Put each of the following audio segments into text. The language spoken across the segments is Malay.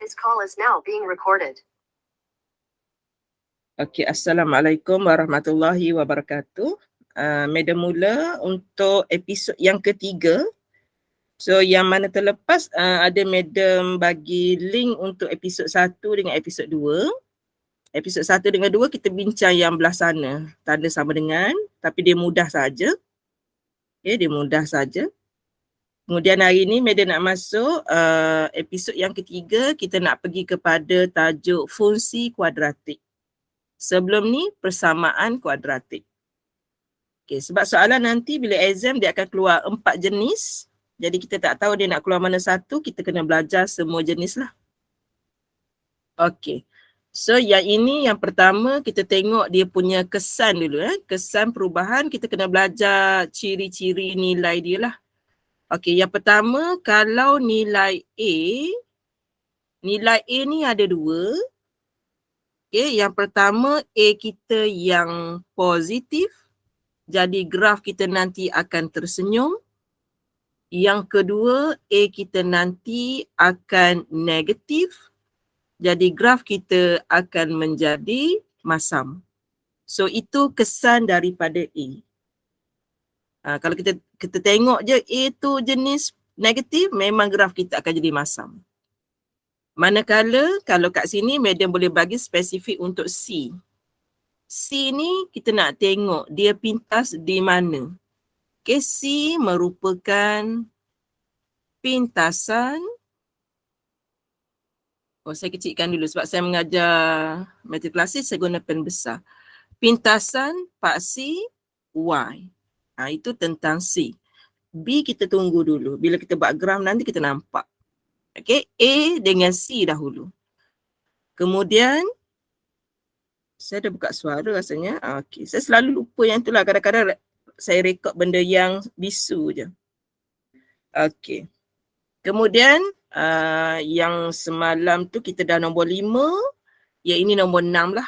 This call is now being recorded. Okey, Assalamualaikum warahmatullahi wabarakatuh. Madam mula untuk episod yang ketiga. So yang mana terlepas ada madam bagi link untuk episod 1 dengan episod 2. Episod 1 dengan 2 kita bincang yang belah sana. Tanda sama dengan, tapi dia mudah saja. Okay, dia mudah saja. Kemudian hari ini madam nak masuk episod yang ketiga, kita nak pergi kepada tajuk fungsi kuadratik. Sebelum ni persamaan kuadratik. Okay, sebab soalan nanti bila exam dia akan keluar 4 jenis. Jadi kita tak tahu dia nak keluar mana satu, kita kena belajar semua jenis lah. Okay. So yang ini yang pertama kita tengok dia punya kesan dulu. Kesan perubahan kita kena belajar ciri-ciri nilai dia lah. Okey, yang pertama kalau nilai A ni ada dua. Okey, yang pertama A kita yang positif. Jadi graf kita nanti akan tersenyum. Yang kedua A kita nanti akan negatif. Jadi graf kita akan menjadi masam. So itu kesan daripada A. Kalau kita tengok je A tu jenis negatif, memang graf kita akan jadi masam. Manakala kalau kat sini madam boleh bagi spesifik untuk C. C ni kita nak tengok dia pintas di mana. Okay, C merupakan pintasan. Saya kecilkan dulu sebab saya mengajar matrikulasi, saya guna pen besar. Pintasan paksi Y. Itu tentang C. B kita tunggu dulu. Bila kita buat graf nanti kita nampak. Okay, A dengan C dahulu. Kemudian, saya dah buka suara rasanya. Okay, saya selalu lupa yang itulah. Kadang-kadang saya rekod benda yang bisu je. Okay. Kemudian, yang semalam tu kita dah nombor 5. Yang ini nombor 6 lah.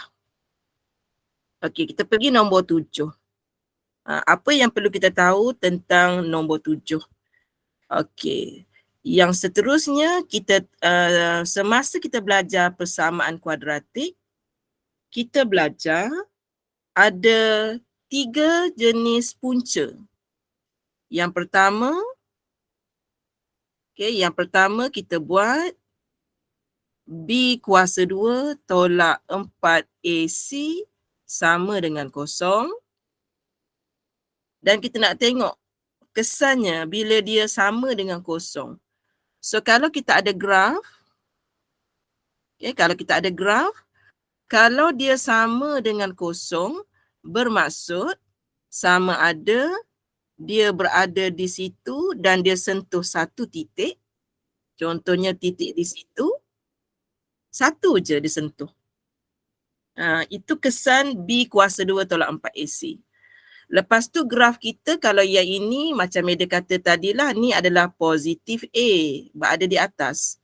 Okay, kita pergi nombor 7. Apa yang perlu kita tahu tentang nombor 7? Okey. Yang seterusnya kita semasa kita belajar persamaan kuadratik, kita belajar ada 3 jenis punca. Yang pertama kita buat B kuasa 2 tolak 4AC sama dengan kosong. Dan kita nak tengok kesannya bila dia sama dengan kosong. So kalau kita ada graf, kalau dia sama dengan kosong, bermaksud sama ada dia berada di situ dan dia sentuh satu titik. Contohnya titik di situ, satu je disentuh. Itu kesan B kuasa 2 tolak 4AC. Lepas tu graf kita kalau yang ini macam Meda kata tadilah, ni adalah positif A, berada di atas.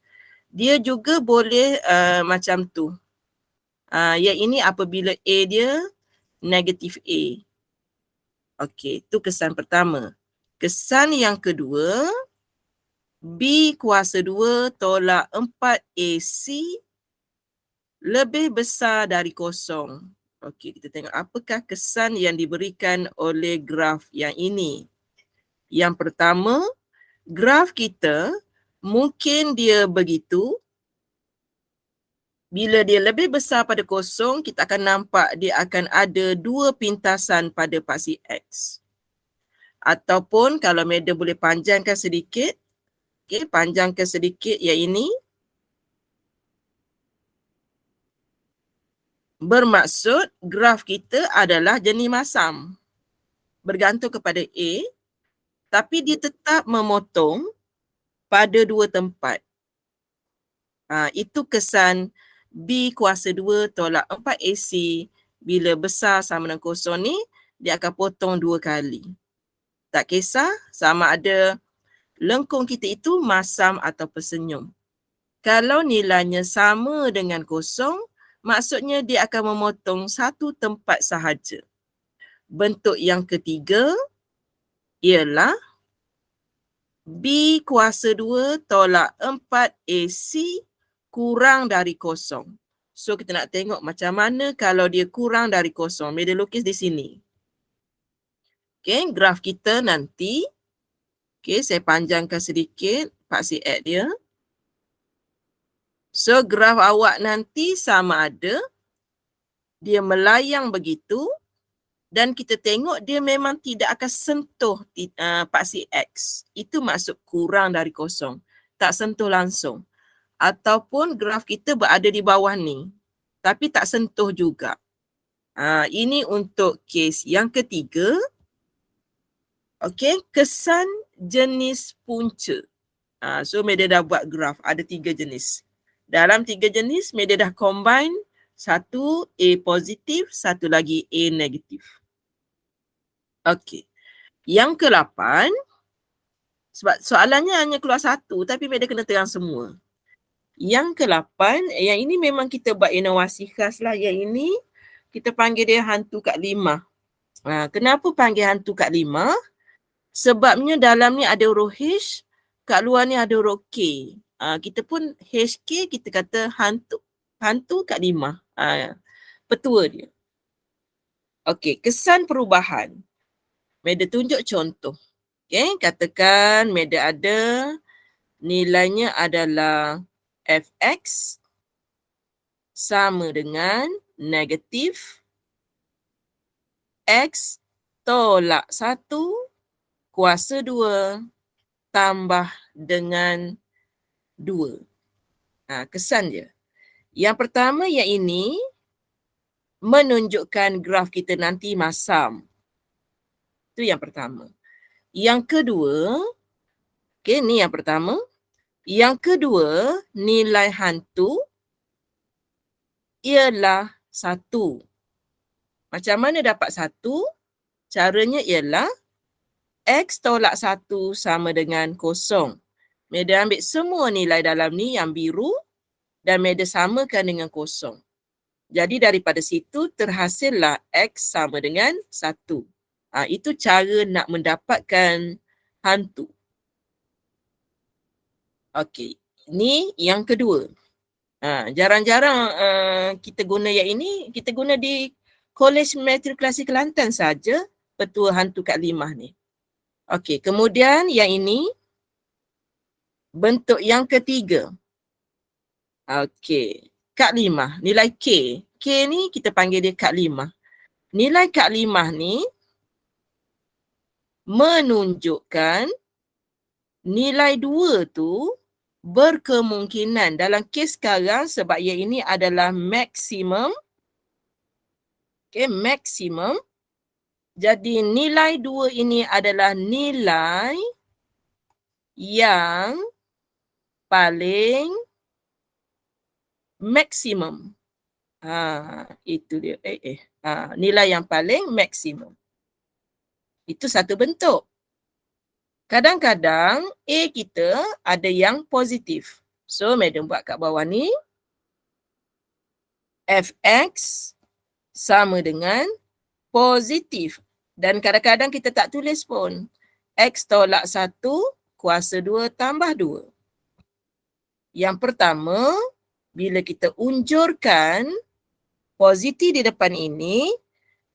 Dia juga boleh macam tu. Yang ini apabila A dia negatif A. Okey, itu kesan pertama. Kesan yang kedua, B kuasa 2 tolak 4AC lebih besar dari kosong. Okey, kita tengok apakah kesan yang diberikan oleh graf yang ini. Yang pertama, graf kita mungkin dia begitu. Bila dia lebih besar pada kosong, kita akan nampak dia akan ada 2 pintasan pada paksi X. Ataupun kalau madam boleh panjangkan sedikit. Okey, panjangkan sedikit yang ini. Bermaksud graf kita adalah jenis masam. Bergantung kepada A. Tapi dia tetap memotong pada 2 tempat. Itu kesan B kuasa 2 tolak 4AC bila besar sama dengan kosong ni, dia akan potong 2 kali. Tak kisah sama ada lengkung kita itu masam atau tersenyum. Kalau nilainya sama dengan kosong, maksudnya dia akan memotong satu tempat sahaja. Bentuk yang ketiga ialah B kuasa 2 tolak 4AC kurang dari kosong. So kita nak tengok macam mana kalau dia kurang dari kosong. Media lukis di sini. Okay, graf kita nanti. Okay, saya panjangkan sedikit. Pak si add dia. So graf awak nanti sama ada dia melayang begitu dan kita tengok dia memang tidak akan sentuh paksi X. Itu maksud kurang dari kosong. Tak sentuh langsung. Ataupun graf kita berada di bawah ni. Tapi tak sentuh juga. Ini untuk kes yang ketiga. Okey, kesan jenis punca. So Media dah buat graf. Ada 3 jenis. Dalam 3 jenis, Media dah combine. Satu A positif, satu lagi A negatif. Okey. Yang ke-8, sebab soalannya hanya keluar satu tapi Media kena terang semua. Yang ke-8, yang ini memang kita buat inovasi khas lah. Yang ini kita panggil dia hantu Kak Limah. Kenapa panggil hantu Kak Limah? Sebabnya dalam ni ada huruf H, kat luar ni ada huruf K. Kita pun HK kita kata hantu Kak Limah. Petua dia. Okey, kesan perubahan. Media tunjuk contoh. Okay, katakan Media ada nilainya adalah Fx sama dengan negatif X tolak 1 kuasa 2 tambah dengan 2. Kesan dia. Yang pertama yang ini menunjukkan graf kita nanti masam. Itu yang pertama. Yang kedua, okay, ni yang pertama. Yang kedua, nilai hantu ialah 1. Macam mana dapat 1? Caranya ialah X tolak 1 sama dengan 0. Media ambil semua nilai dalam ni yang biru dan Media samakan dengan 0. Jadi daripada situ terhasillah X sama dengan 1. Itu cara nak mendapatkan hantu. Okey, ni yang kedua. Jarang-jarang kita guna yang ini, kita guna di Kolej Matrikulasi Kelantan saja petua hantu Kak Limah ni. Okey, kemudian yang ini bentuk yang ketiga. Okey, Kak Limah, nilai K. K ni kita panggil dia Kak Limah. Nilai Kak Limah ni menunjukkan nilai 2 tu berkemungkinan dalam kes sekarang sebab yang ini adalah maksimum. Okay, maksimum. Jadi nilai 2 ini adalah nilai yang paling maksimum. Itu dia. Nilai yang paling maksimum. Itu satu bentuk. Kadang-kadang A kita ada yang positif. So, Madam buat kat bawah ni. Fx sama dengan positif. Dan kadang-kadang kita tak tulis pun. X tolak 1 kuasa 2 tambah 2. Yang pertama, bila kita unjurkan positif di depan ini,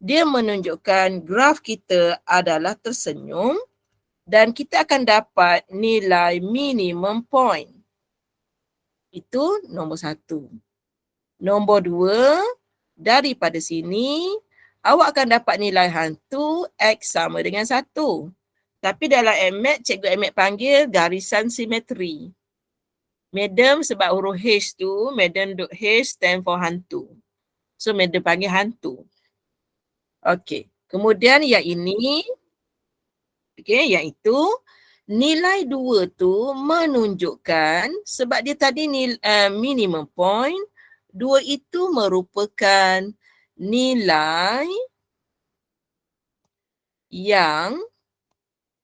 dia menunjukkan graf kita adalah tersenyum dan kita akan dapat nilai minimum point. Itu nombor 1. Nombor 2, daripada sini, awak akan dapat nilai hantu X sama dengan 1. Tapi dalam MAT, Cikgu MAT panggil garisan simetri. Madam sebab huruf H tu, Madam duk H stand for hantu. So, Madam panggil hantu. Okey. Kemudian yang ini, okey, yang itu, nilai 2 tu menunjukkan, sebab dia tadi minimum point, 2 itu merupakan nilai yang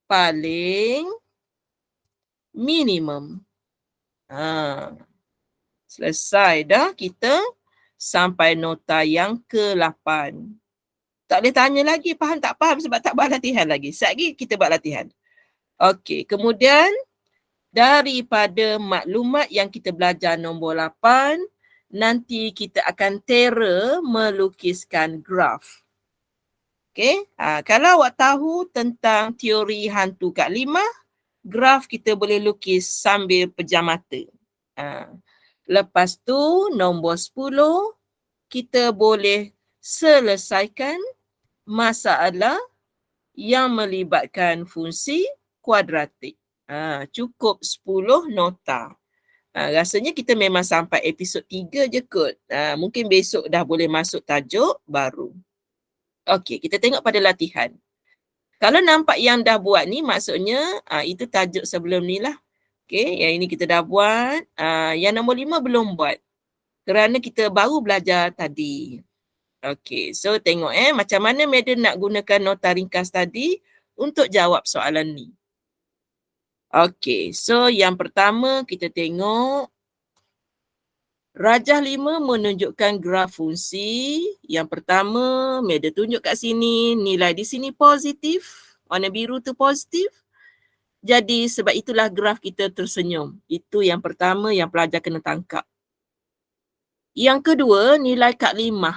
paling minimum. Selesai dah kita sampai nota yang ke-8. Tak boleh tanya lagi, faham tak faham sebab tak buat latihan lagi. Sekejap lagi kita buat latihan. Okey, kemudian Daripada maklumat yang kita belajar nombor 8, nanti kita akan tera melukiskan graf. Okey, kalau awak tahu tentang teori hantu Kak Limah, graf kita boleh lukis sambil pejam mata. Lepas tu nombor 10, kita boleh selesaikan masalah yang melibatkan fungsi kuadratik. Cukup 10 nota. Rasanya kita memang sampai episod 3 je kot. Mungkin besok dah boleh masuk tajuk baru. Okey, kita tengok pada latihan. Kalau nampak yang dah buat ni, maksudnya itu tajuk sebelum ni lah. Okey, yang ini kita dah buat. Yang nombor 5 belum buat. Kerana kita baru belajar tadi. Okey, so tengok macam mana Madam nak gunakan nota ringkas tadi untuk jawab soalan ni. Okey, so yang pertama kita tengok rajah 5 menunjukkan graf fungsi. Yang pertama, Madam tunjuk kat sini, nilai di sini positif. Warna biru tu positif. Jadi sebab itulah graf kita tersenyum. Itu yang pertama yang pelajar kena tangkap. Yang kedua, nilai Kak Limah.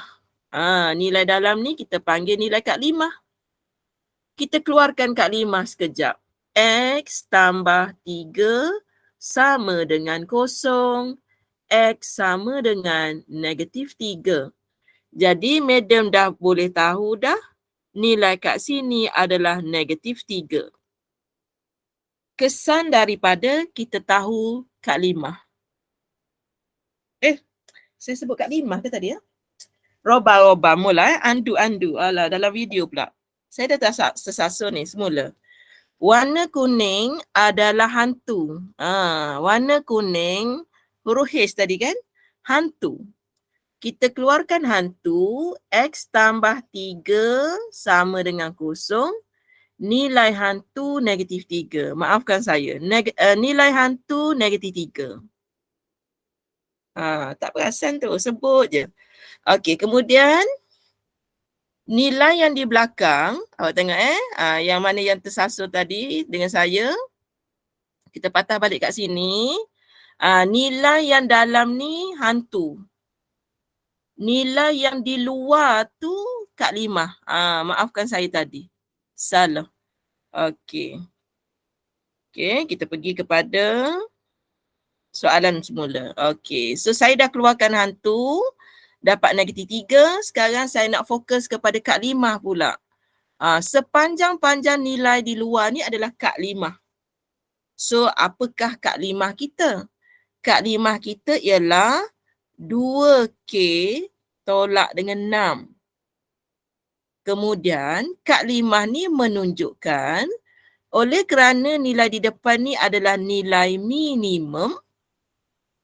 Nilai dalam ni kita panggil nilai Kak Limah. Kita keluarkan Kak Limah sekejap. X tambah 3 sama dengan 0. X sama dengan negatif 3. Jadi Madam dah boleh tahu dah nilai kat sini adalah negatif 3. Kesan daripada kita tahu Kak Limah. Saya sebut Kak Limah ke tadi ya? Roba-roba mula andu-andu. Alah, dalam video pula. Saya dah tersasul ni semula. Warna kuning adalah hantu. Warna kuning, huruf H tadi kan? Hantu. Kita keluarkan hantu, X tambah 3 sama dengan 0. Nilai hantu negatif 3. Maafkan saya. Nilai hantu negatif 3. Tak perasan tu, sebut je. Okey, kemudian nilai yang di belakang, awak tengok yang mana yang tersasul tadi dengan saya. Kita patah balik kat sini. Nilai yang dalam ni hantu. Nilai yang di luar tu Kak Limah. Maafkan saya tadi. Salah. Okey. Okey, kita pergi kepada soalan semula. Okey, so saya dah keluarkan hantu. Dapat negatif 3. Sekarang saya nak fokus kepada Kak Limah pula. Sepanjang-panjang nilai di luar ni adalah Kak Limah. So, apakah Kak Limah kita? Kak Limah kita ialah 2K tolak dengan 6. Kemudian, Kak Limah ni menunjukkan oleh kerana nilai di depan ni adalah nilai minimum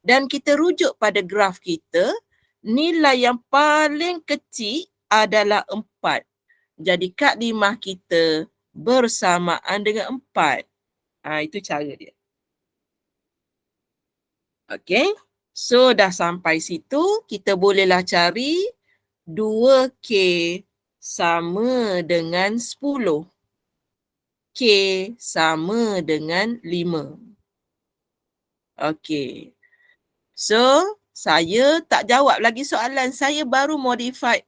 dan kita rujuk pada graf kita, nilai yang paling kecil adalah 4. Jadi Kak Limah kita bersamaan dengan 4. Itu cara dia. Okey. So dah sampai situ, kita bolehlah cari 2K sama dengan 10. K sama dengan 5. Okey. So, saya tak jawab lagi soalan. Saya baru modify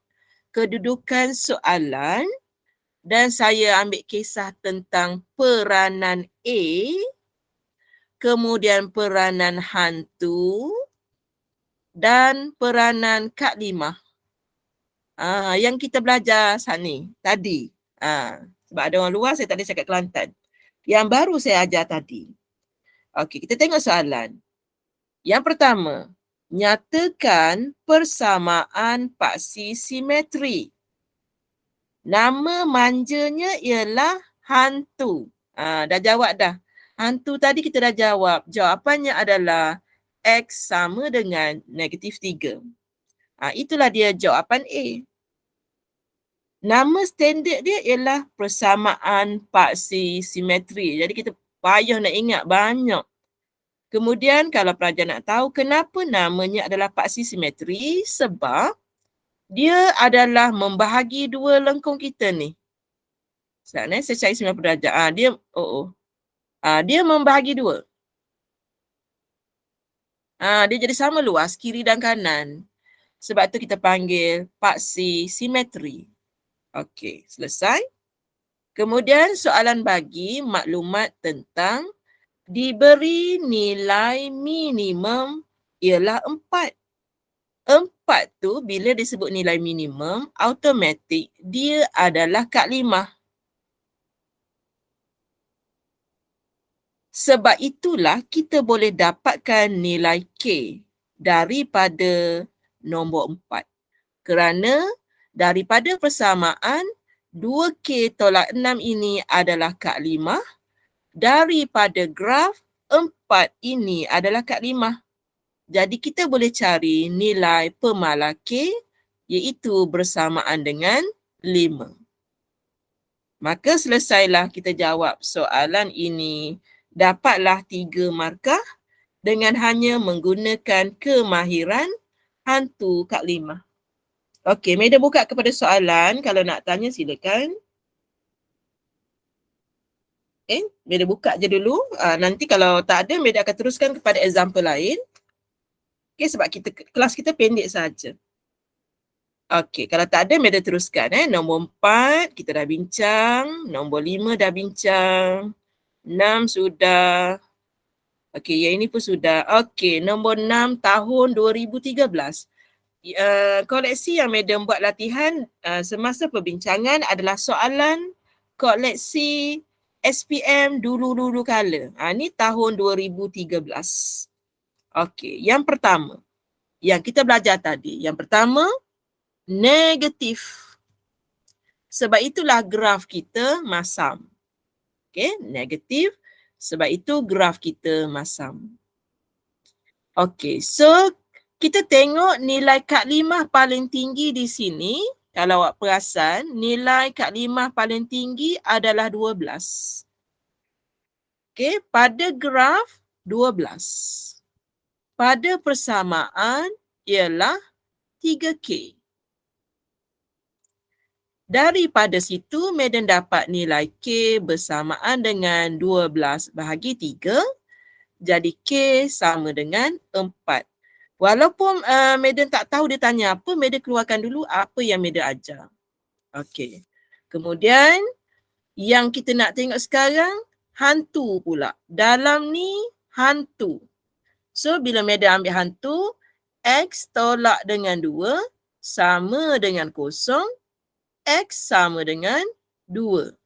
kedudukan soalan dan saya ambil kisah tentang peranan A, kemudian peranan hantu dan peranan Kak Limah. Yang kita belajar saat ni, tadi. Sebab ada orang luar, saya tak ada cakap Kelantan. Yang baru saya ajar tadi. Okey, kita tengok soalan. Yang pertama, nyatakan persamaan paksi simetri. Nama manjanya ialah hantu. Dah jawab dah. Hantu tadi kita dah jawab. Jawapannya adalah X sama dengan negatif 3. Itulah dia jawapan A. Nama standard dia ialah persamaan paksi simetri. Jadi kita payah nak ingat banyak. Kemudian kalau pelajar nak tahu kenapa namanya adalah paksi simetri, sebab dia adalah membahagi dua lengkung kita ni. Sekarang saya cari 90 darjah. Dia membahagi dua. Dia jadi sama luas kiri dan kanan. Sebab tu kita panggil paksi simetri. Okey, selesai. Kemudian soalan bagi maklumat tentang diberi nilai minimum ialah 4. 4 tu bila disebut nilai minimum, automatik dia adalah kad 5. Sebab itulah kita boleh dapatkan nilai K daripada nombor 4. Kerana daripada persamaan 2K tolak 6 ini adalah kad 5. Daripada graf 4 ini adalah kad 5. Jadi kita boleh cari nilai pemalar K iaitu bersamaan dengan 5. Maka selesailah kita jawab soalan ini. Dapatlah 3 markah dengan hanya menggunakan kemahiran hantu kad 5. Okey, Madam buka kepada soalan. Kalau nak tanya silakan. Madam buka je dulu. Nanti kalau tak ada, Madam akan teruskan kepada example lain. Okey, sebab kelas kita pendek saja. Okey, kalau tak ada, Madam teruskan. Nombor 4 kita dah bincang. Nombor 5 dah bincang. 6 sudah. Okey, yang ini pun sudah. Okey, nombor 6 tahun 2013. Koleksi yang Madam buat latihan semasa perbincangan adalah soalan koleksi SPM dulu-dulu kala. Ni tahun 2013. Okey, yang pertama yang kita belajar tadi. Yang pertama, negatif. Sebab itulah graf kita masam. Okey, negatif. Sebab itu graf kita masam. Okey, so kita tengok nilai kad 5 paling tinggi di sini. Kalau awak perasan, nilai kad 5 paling tinggi adalah 12. Okey, pada graf 12. Pada persamaan ialah 3K. Daripada situ, Madam dapat nilai K bersamaan dengan 12 bahagi 3. Jadi K sama dengan 4. Walaupun Madam tak tahu dia tanya apa, Madam keluarkan dulu apa yang Madam ajar. Okey. Kemudian, yang kita nak tengok sekarang, hantu pula. Dalam ni, hantu. So, bila Madam ambil hantu, X tolak dengan 2 sama dengan 0. X sama dengan 2.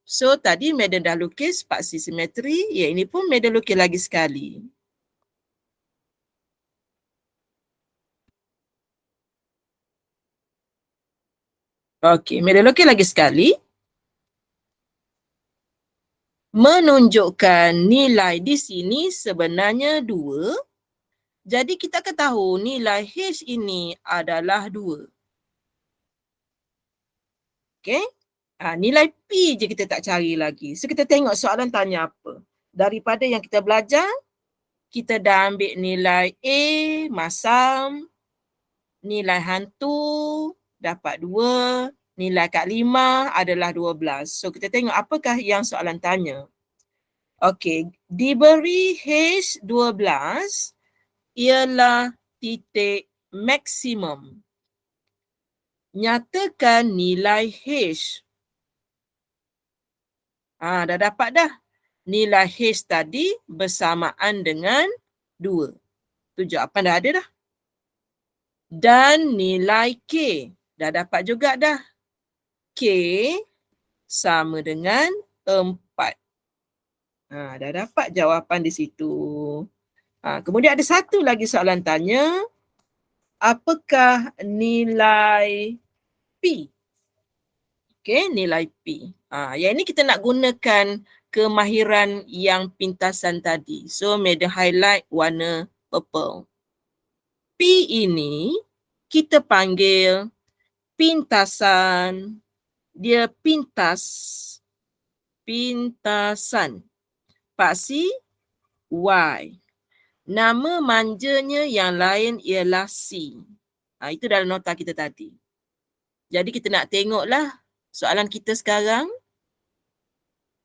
So, tadi Madam dah lukis paksi simetri. Yang ini pun Madam lukis lagi sekali. Okey, Madam lukis lagi sekali. Menunjukkan nilai di sini sebenarnya 2. Jadi, kita akan tahu nilai H ini adalah 2. Okey. Nilai P je kita tak cari lagi. So, kita tengok soalan tanya apa. Daripada yang kita belajar, kita dah ambil nilai A, masam. Nilai hantu, dapat 2. Nilai kad 5 adalah 12. So, kita tengok apakah yang soalan tanya. Okey, diberi H12 ialah titik maksimum. Nyatakan nilai H. Dah dapat dah. Nilai H tadi bersamaan dengan 2. Tu jawapan dah ada dah. Dan nilai K. Dah dapat juga dah. K sama dengan 4. Dah dapat jawapan di situ. Kemudian ada satu lagi soalan tanya. Apakah nilai P? Okey, nilai P. Yang ini kita nak gunakan kemahiran yang pintasan tadi. So, Madam highlight warna purple. P ini kita panggil pintasan. Dia pintasan. Paksi Y. Nama manjanya yang lain ialah C. Itu dalam nota kita tadi. Jadi kita nak tengoklah soalan kita sekarang.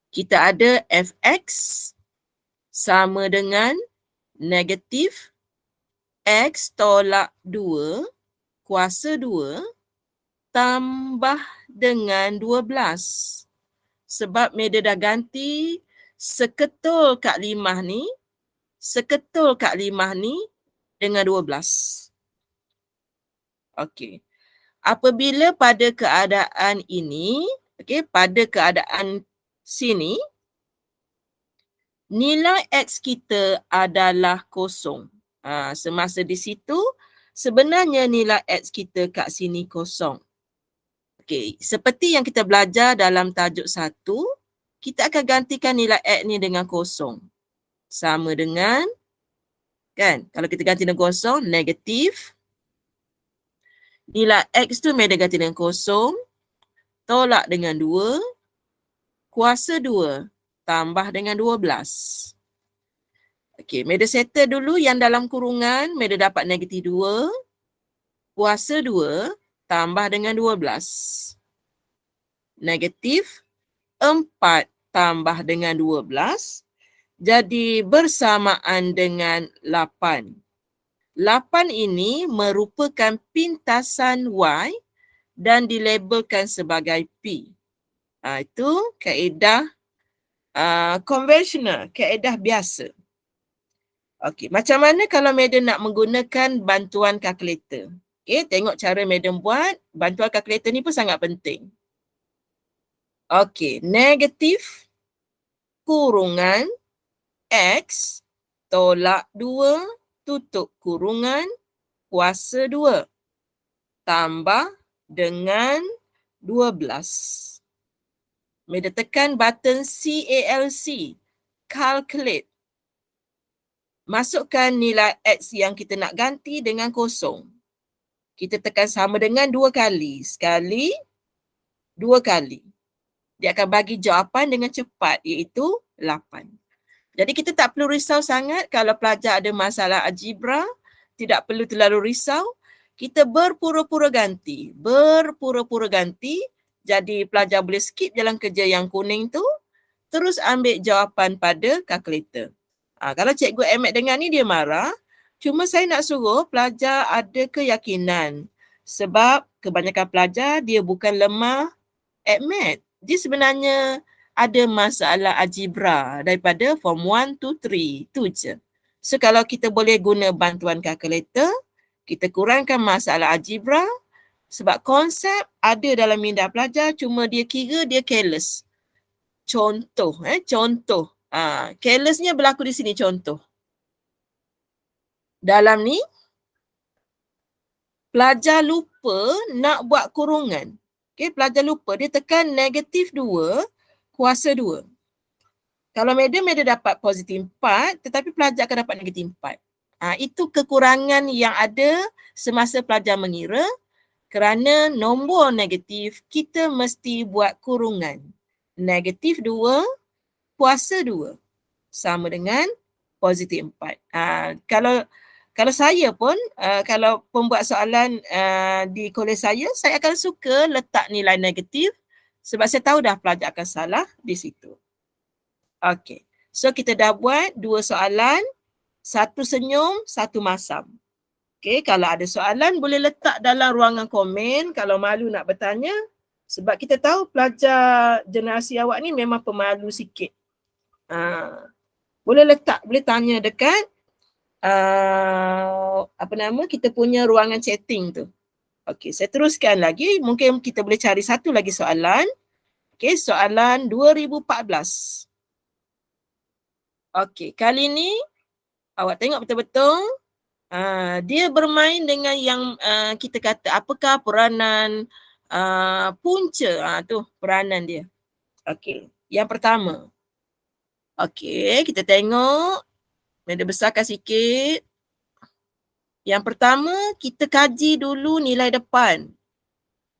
Kita ada fx sama dengan negatif X tolak 2 kuasa 2 tambah dengan 12. Sebab Meda dah ganti seketul Kak Limah ni, dengan 12. Okey. Apabila pada keadaan ini, pada keadaan sini, nilai X kita adalah kosong. Semasa di situ, sebenarnya nilai X kita kat sini kosong. Okey, seperti yang kita belajar dalam tajuk 1, kita akan gantikan nilai X ni dengan kosong. Sama dengan, kan? Kalau kita ganti dengan kosong, negatif. Nilai X tu Meda ganti dengan kosong, tolak dengan 2, kuasa 2, tambah dengan 12. Okey, Meda settle dulu yang dalam kurungan, Meda dapat negatif 2, kuasa 2, tambah dengan 12. Negatif 4 tambah dengan 12, jadi bersamaan dengan 8. 8 ini merupakan pintasan Y dan dilabelkan sebagai P. Itu kaedah konvensional, kaedah biasa. Okey, macam mana kalau Madam nak menggunakan bantuan kalkulator? Okey, tengok cara Madam buat. Bantuan kalkulator ni pun sangat penting. Okey, negatif kurungan X tolak 2 tutup kurungan kuasa 2 tambah dengan 12. Meda tekan button CALC, calculate. Masukkan nilai X yang kita nak ganti dengan kosong. Kita tekan sama dengan 2 kali. Sekali, 2 kali. Dia akan bagi jawapan dengan cepat, iaitu 8. Jadi kita tak perlu risau sangat kalau pelajar ada masalah algebra. Tidak perlu terlalu risau. Kita berpura-pura ganti. Jadi pelajar boleh skip jalan kerja yang kuning tu. Terus ambil jawapan pada kalkulator. Kalau Cikgu Ahmed dengar ni dia marah. Cuma saya nak suruh pelajar ada keyakinan. Sebab kebanyakan pelajar dia bukan lemah at math. Dia sebenarnya ada masalah algebra daripada form 1 to 3. Tu je. So kalau kita boleh guna bantuan kalkulator, kita kurangkan masalah algebra sebab konsep ada dalam minda pelajar cuma dia kira dia careless. Contoh. Carelessnya berlaku di sini contoh. Dalam ni, pelajar lupa nak buat kurungan. Pelajar lupa, dia tekan negatif 2 kuasa 2. Kalau Meda dapat positif 4, tetapi pelajar akan dapat negatif 4. Itu kekurangan yang ada semasa pelajar mengira, kerana nombor negatif kita mesti buat kurungan. Negatif 2 kuasa 2 sama dengan positif 4. Kalau saya pun, kalau pembuat soalan di kolej saya akan suka letak nilai negatif sebab saya tahu dah pelajar akan salah di situ. Okey, so kita dah buat 2 soalan, 1 senyum, 1 masam. Okey, kalau ada soalan boleh letak dalam ruangan komen kalau malu nak bertanya. Sebab kita tahu pelajar generasi awak ni memang pemalu sikit. Boleh letak, boleh tanya dekat kita punya ruangan chatting tu. Okey, saya teruskan lagi. Mungkin kita boleh cari satu lagi soalan. Okey, soalan 2014. Okey, kali ni awak tengok betul-betul. Dia bermain dengan yang kita kata apakah peranan punca. Tu peranan dia. Okey, yang pertama. Okey, kita tengok. Meda besarkan sikit. Yang pertama, kita kaji dulu nilai depan.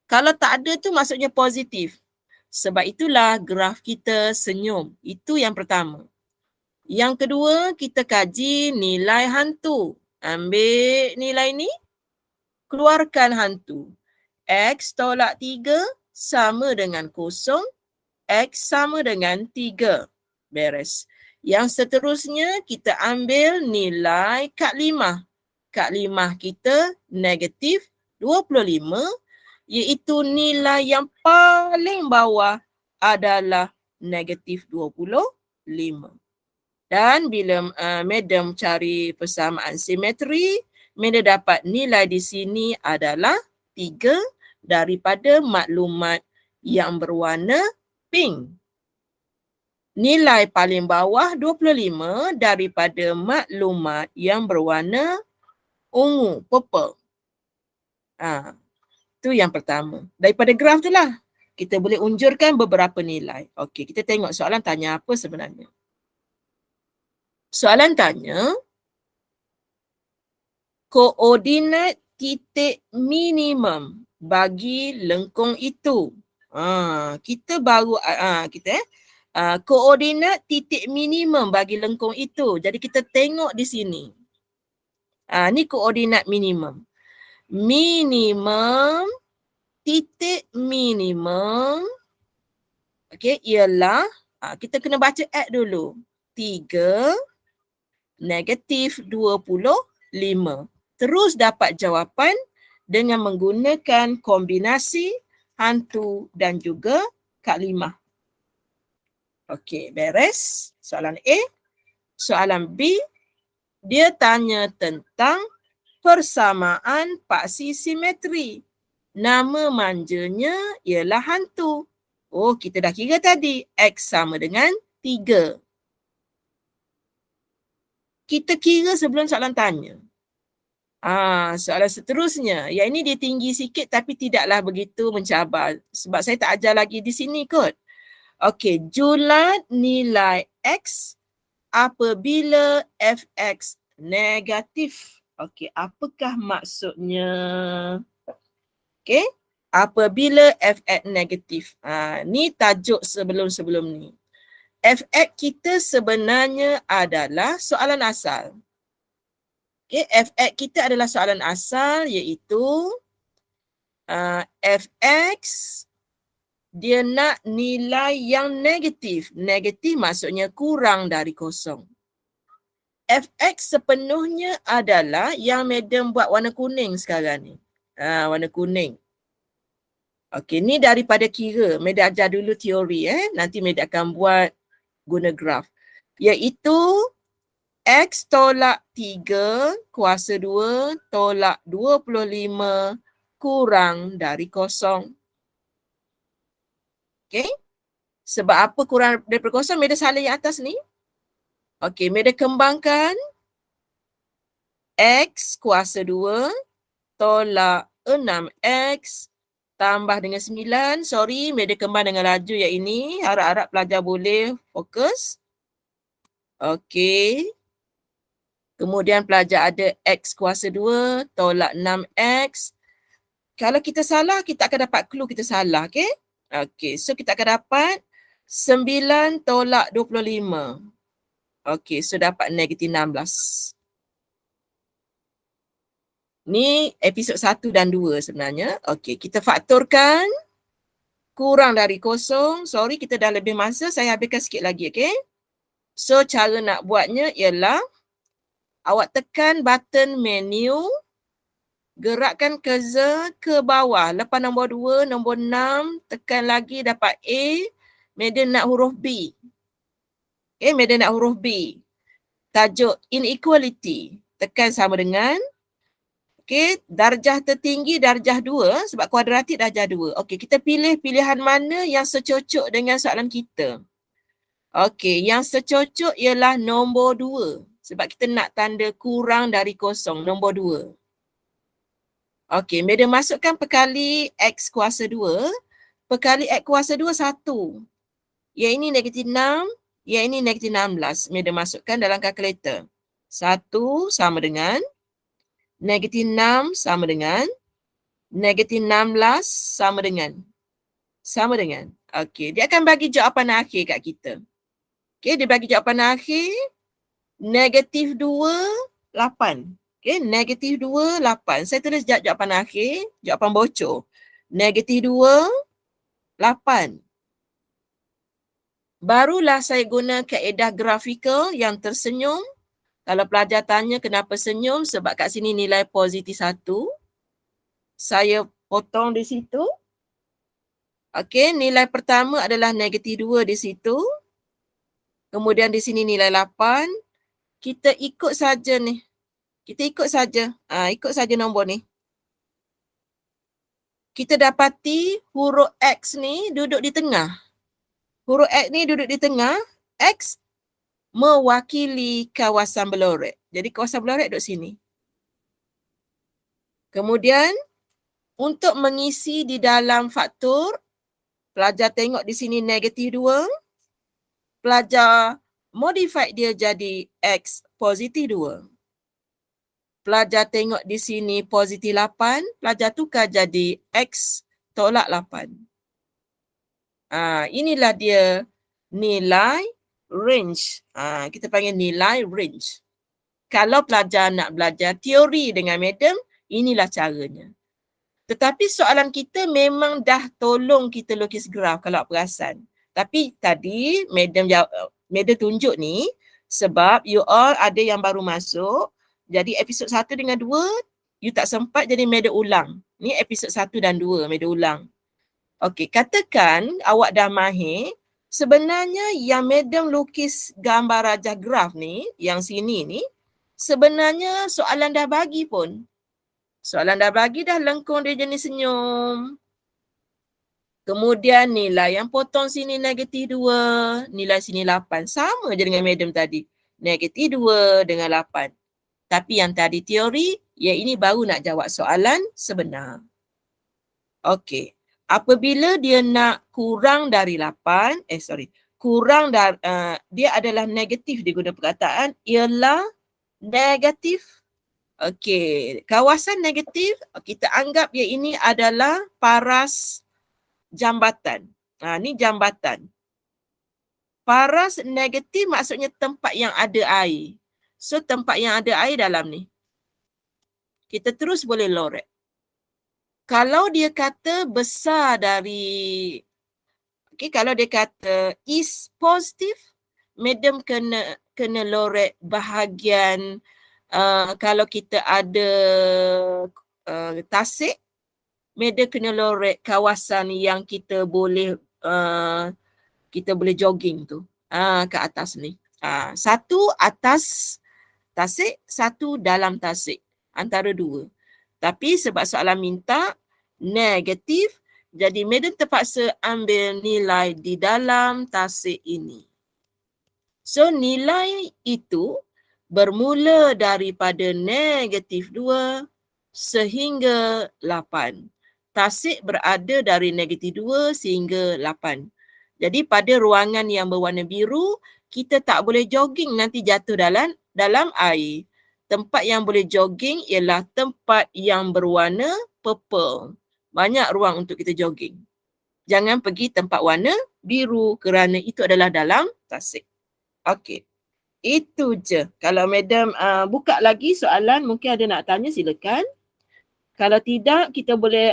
Kalau tak ada tu maksudnya positif. Sebab itulah graf kita senyum. Itu yang pertama. Yang kedua, kita kaji nilai hantu. Ambil nilai ni, keluarkan hantu. X tolak 3 sama dengan kosong. X sama dengan 3. Beres. Yang seterusnya, kita ambil nilai Kak Limah. Kak Limah kita negatif 25, iaitu nilai yang paling bawah adalah negatif 25. Dan bila madam cari persamaan simetri, madam dapat nilai di sini adalah 3 daripada maklumat yang berwarna pink. Nilai paling bawah 25 daripada maklumat yang berwarna ungu, purple. Itu yang pertama. Daripada graf tu lah, kita boleh unjurkan beberapa nilai. Okey, kita tengok soalan tanya apa sebenarnya. Soalan tanya, koordinat titik minimum bagi lengkung itu. Kita baru koordinat titik minimum bagi lengkung itu. Jadi kita tengok di sini. Ni koordinat minimum. Minimum, titik minimum, okey, ialah, kita kena baca add dulu. 3 negatif 25. Terus dapat jawapan dengan menggunakan kombinasi hantu dan juga Kak Limah. Okey, beres. Soalan A. Soalan B, dia tanya tentang persamaan paksi simetri. Nama manjanya ialah hantu. Oh, kita dah kira tadi. X sama dengan 3. Kita kira sebelum soalan tanya. Soalan seterusnya. Yang ini dia tinggi sikit tapi tidaklah begitu mencabar. Sebab saya tak ajar lagi di sini kot. Okey, julat nilai X apabila Fx negatif. Okey, apakah maksudnya? Okey, apabila Fx negatif. Ni tajuk sebelum-sebelum ni. Fx kita sebenarnya adalah soalan asal. Okay, Fx kita adalah soalan asal iaitu Fx dia nak nilai yang negatif. Negatif maksudnya kurang dari kosong. Fx sepenuhnya adalah yang madam buat warna kuning sekarang ni. Warna kuning. Okey, ni daripada kira. Madam ajar dulu teori. Nanti madam akan buat guna graf. Iaitu X tolak 3 kuasa 2 tolak 25 kurang dari kosong. Okey. Sebab apa kurang daripada kosong? Madam salin yang atas ni. Okey, madam kembangkan X kuasa 2 tolak 6X tambah dengan 9. Sorry, madam kembang dengan laju yang ini. Harap-harap pelajar boleh fokus. Okey. Kemudian pelajar ada X kuasa 2 tolak 6X. Kalau kita salah, kita akan dapat clue kita salah. Okay? Okay, so kita akan dapat 9 tolak 25. Okay, so dapat negatif 16. Ni episod 1 dan 2 sebenarnya. Okay, kita faktorkan. Kurang dari kosong. Sorry, kita dah lebih masa. Saya habiskan sikit lagi, okay? So, cara nak buatnya ialah awak tekan button menu, gerakkan cursor ke bawah. Lepas nombor 2, nombor 6, tekan lagi dapat A. Madam nak huruf B. Okay, madam nak huruf B. Tajuk inequality. Tekan sama dengan. Okay, darjah tertinggi darjah 2 sebab kuadratik darjah 2. Okay, kita pilih pilihan mana yang secocok dengan soalan kita. Okay, yang secocok ialah nombor 2. Sebab kita nak tanda kurang dari kosong, nombor 2. Okey, madam masukkan perkali X kuasa 2. Perkali X kuasa 2, 1. Yang ini negatif 6, yang ini negatif 16. Madam masukkan dalam kalkulator. 1 sama dengan, negatif 6 sama dengan, negatif 16 sama dengan. Okey, dia akan bagi jawapan akhir kat kita. Okey, dia bagi jawapan akhir, negatif 2, 8. Okay, negatif 2, 8. Saya tulis jawapan akhir, jawapan bocor. Negatif 2, 8. Barulah saya guna kaedah grafikal yang tersenyum Kalau pelajar tanya kenapa senyum, sebab kat sini nilai positif 1. Saya potong di situ. Okey, nilai pertama adalah negatif 2 di situ. Kemudian di sini nilai 8. Kita ikut saja ni. Kita ikut saja. Ikut saja nombor ni. Kita dapati huruf X ni duduk di tengah. Huruf X ni duduk di tengah. X mewakili kawasan berlorek. Jadi kawasan berlorek duduk sini. Kemudian untuk mengisi di dalam faktor, pelajar tengok di sini negatif 2. Pelajar modify dia jadi X positif 2. Pelajar tengok di sini positif 8. Pelajar tukar jadi X tolak 8. Inilah dia nilai range. Kita panggil nilai range. Kalau pelajar nak belajar teori dengan madam, inilah caranya. Tetapi soalan kita memang dah tolong kita lukis graf kalau perasan. Tapi tadi madam tunjuk ni sebab you all ada yang baru masuk. Jadi episod 1 dengan 2 you tak sempat, jadi madam ulang. Ni episod 1 dan 2 madam ulang. Okey, katakan awak dah mahir. Sebenarnya yang madam lukis gambar rajah graf ni, yang sini ni, sebenarnya soalan dah bagi pun. Soalan dah bagi dah lengkung dia jenis senyum. Kemudian nilai yang potong sini negatif 2, nilai sini 8. Sama je dengan madam tadi. Negatif 2 dengan 8. Tapi yang tadi teori, yang ini baru nak jawab soalan sebenar. Okey. Apabila dia nak kurang dari 8, dia adalah negatif diguna perkataan, ialah negatif. Okey, kawasan negatif, kita anggap yang ini adalah paras jambatan. Ni jambatan. Paras negatif maksudnya tempat yang ada air. So, tempat yang ada air dalam ni. Kita terus boleh lorek. Kalau dia kata besar dari, kalau dia kata is positif, madam kena lorek bahagian, kalau kita ada tasik, madam kena lorek kawasan yang kita boleh jogging tu, ke atas ni. Satu atas tasik, satu dalam tasik. Antara dua. Tapi sebab soalan minta negatif, jadi madam terpaksa ambil nilai di dalam tasik ini. So nilai itu bermula daripada negatif 2 sehingga 8. Tasik berada dari negatif 2 sehingga 8. Jadi pada ruangan yang berwarna biru, kita tak boleh jogging nanti jatuh dalam air. Tempat yang boleh jogging ialah tempat yang berwarna purple. Banyak ruang untuk kita jogging. Jangan pergi tempat warna biru kerana itu adalah dalam tasik. Okey. Itu je. Kalau madam buka lagi soalan, mungkin ada nak tanya, silakan. Kalau tidak, kita boleh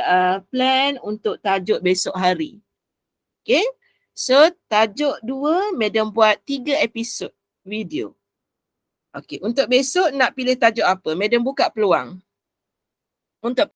plan untuk tajuk besok hari. Okey. So, tajuk 2, madam buat 3 episod video. Okey, untuk besok nak pilih tajuk apa? Madam buka peluang. Untuk